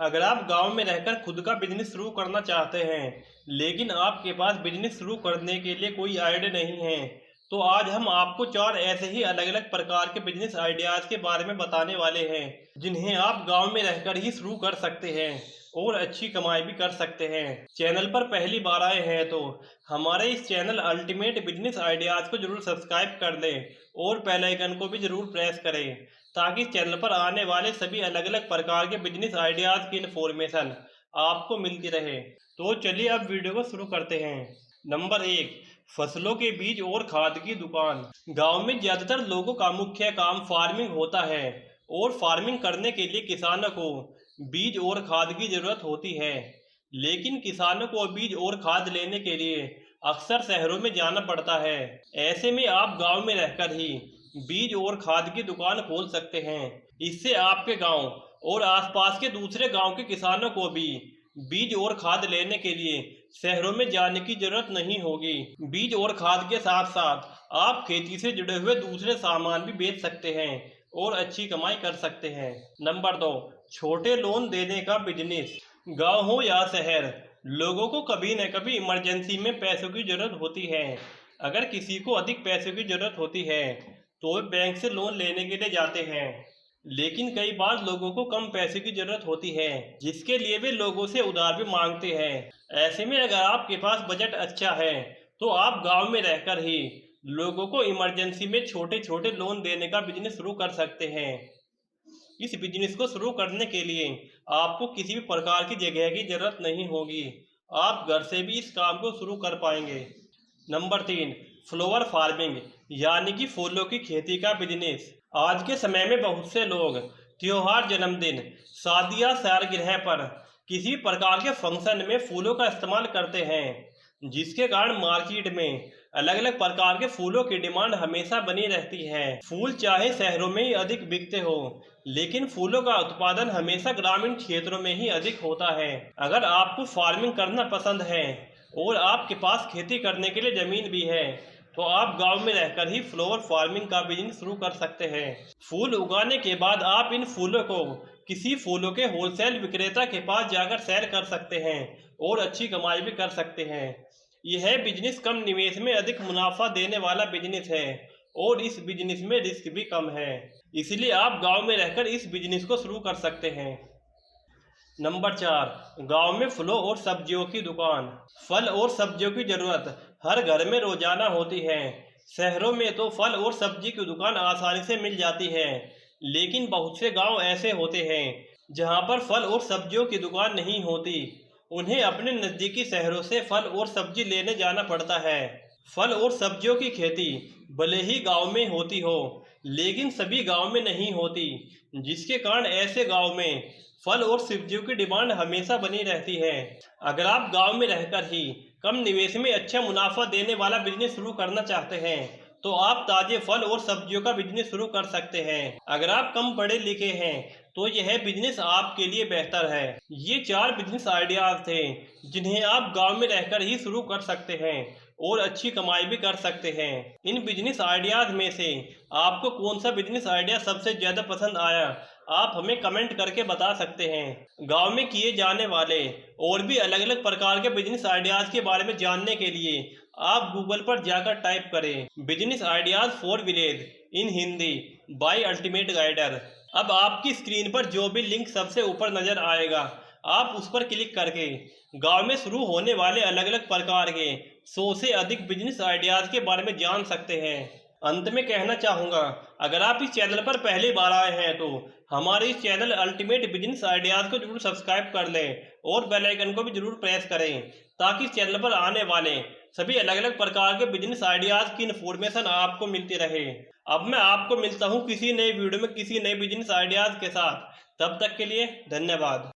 अगर आप गांव में रहकर खुद का बिजनेस शुरू करना चाहते हैं लेकिन आपके पास बिजनेस शुरू करने के लिए कोई आइडिया नहीं है, तो आज हम आपको चार ऐसे ही अलग अलग प्रकार के बिजनेस आइडियाज के बारे में बताने वाले हैं जिन्हें आप गांव में रहकर ही शुरू कर सकते हैं और अच्छी कमाई भी कर सकते हैं। चैनल पर पहली बार आए हैं तो हमारे इस चैनल अल्टीमेट बिजनेस आइडियाज को जरूर सब्सक्राइब कर लें और बेल आइकन को भी जरूर प्रेस करें ताकि चैनल पर आने वाले सभी अलग अलग प्रकार के बिजनेस आइडियाज की इन्फॉर्मेशन आपको मिलती रहे। तो चलिए अब वीडियो को शुरू करते हैं। नंबर 1, फसलों के बीज और खाद की दुकान। गांव में ज्यादातर लोगों का मुख्य काम फार्मिंग होता है और फार्मिंग करने के लिए किसानों को बीज और खाद की जरूरत होती है, लेकिन किसानों को बीज और खाद लेने के लिए अक्सर शहरों में जाना पड़ता है। ऐसे में आप गांव में रहकर ही बीज और खाद की दुकान खोल सकते हैं। इससे आपके गांव और आसपास के दूसरे गांव के किसानों को भी बीज और खाद लेने के लिए शहरों में जाने की जरूरत नहीं होगी। बीज और खाद के साथ साथ आप खेती से जुड़े हुए दूसरे सामान भी बेच सकते हैं और अच्छी कमाई कर सकते हैं। नंबर 2, छोटे लोन देने का बिजनेस। गांव हो या शहर, लोगों को कभी न कभी इमरजेंसी में पैसों की जरूरत होती है। अगर किसी को अधिक पैसों की जरूरत होती है तो वे बैंक से लोन लेने के लिए जाते हैं, लेकिन कई बार लोगों को कम पैसे की जरूरत होती है जिसके लिए वे लोगों से उधार भी मांगते हैं। ऐसे में अगर आपके पास बजट अच्छा है तो आप गांव में रहकर ही लोगों को इमरजेंसी में छोटे छोटे लोन देने का बिजनेस शुरू कर सकते हैं। इस बिजनेस को शुरू करने के लिए आपको किसी भी प्रकार की जगह की जरूरत नहीं होगी, आप घर से भी इस काम को शुरू कर पाएंगे। नंबर 3, फ्लावर फार्मिंग यानी कि फूलों की खेती का बिजनेस। आज के समय में बहुत से लोग त्योहार, जन्मदिन, शादी या सालगिरह पर किसी प्रकार के फंक्शन में फूलों का इस्तेमाल करते हैं, जिसके कारण मार्केट में अलग अलग प्रकार के फूलों की डिमांड हमेशा बनी रहती है। फूल चाहे शहरों में ही अधिक बिकते हो, लेकिन फूलों का उत्पादन हमेशा ग्रामीण क्षेत्रों में ही अधिक होता है। अगर आपको फार्मिंग करना पसंद है और आपके पास खेती करने के लिए जमीन भी है तो आप गांव में रहकर ही फ्लावर फार्मिंग का बिजनेस शुरू कर सकते हैं। फूल उगाने के बाद आप इन फूलों को किसी फूलों के होलसेल विक्रेता के पास जाकर सेल कर सकते हैं और अच्छी कमाई भी कर सकते हैं। यह बिजनेस कम निवेश में अधिक मुनाफा देने वाला बिजनेस है और इस बिजनेस में रिस्क भी कम है, इसलिए आप गांव में रहकर इस बिजनेस को शुरू कर सकते हैं। नंबर 4, गांव में फलों और सब्जियों की दुकान। फल और सब्जियों की जरूरत हर घर में रोजाना होती है। शहरों में तो फल और सब्जी की दुकान आसानी से मिल जाती है, लेकिन बहुत से गांव ऐसे होते हैं जहां पर फल और सब्जियों की दुकान नहीं होती। उन्हें अपने नज़दीकी शहरों से फल और सब्जी लेने जाना पड़ता है। फल और सब्जियों की खेती भले ही गांव में होती हो, लेकिन सभी गांव में नहीं होती, जिसके कारण ऐसे गांव में फल और सब्जियों की डिमांड हमेशा बनी रहती है। अगर आप गांव में रहकर ही कम निवेश में अच्छा मुनाफा देने वाला बिजनेस शुरू करना चाहते हैं तो आप ताजे फल और सब्जियों का बिजनेस शुरू कर सकते हैं। अगर आप कम पढ़े लिखे हैं तो यह बिजनेस आपके लिए बेहतर है। ये 4 बिजनेस आइडियाज थे जिन्हें आप गांव में रहकर ही शुरू कर सकते हैं और अच्छी कमाई भी कर सकते हैं। इन बिजनेस आइडियाज में से आपको कौन सा बिजनेस आइडिया सबसे ज्यादा पसंद आया, आप हमें कमेंट करके बता सकते हैं। गांव में किए जाने वाले और भी अलग अलग प्रकार के बिजनेस आइडियाज के बारे में जानने के लिए आप गूगल पर जाकर टाइप करें business ideas for village in Hindi by Ultimate Guider. अब आपकी स्क्रीन पर जो भी लिंक सबसे ऊपर नजर आएगा, आप उस पर क्लिक करके गांव में शुरू होने वाले अलग अलग प्रकार के 100 से अधिक बिजनेस आइडियाज के बारे में जान सकते हैं। अंत में कहना चाहूँगा, अगर आप इस चैनल पर पहली बार आए हैं तो हमारे इस चैनल अल्टीमेट बिजनेस आइडियाज को जरूर सब्सक्राइब कर लें और बेल आइकन को भी जरूर प्रेस करें ताकि इस चैनल पर आने वाले सभी अलग अलग प्रकार के बिजनेस आइडियाज की इन्फॉर्मेशन आपको मिलती रहे। अब मैं आपको मिलता हूँ किसी नए वीडियो में किसी नए बिजनेस आइडियाज के साथ। तब तक के लिए धन्यवाद।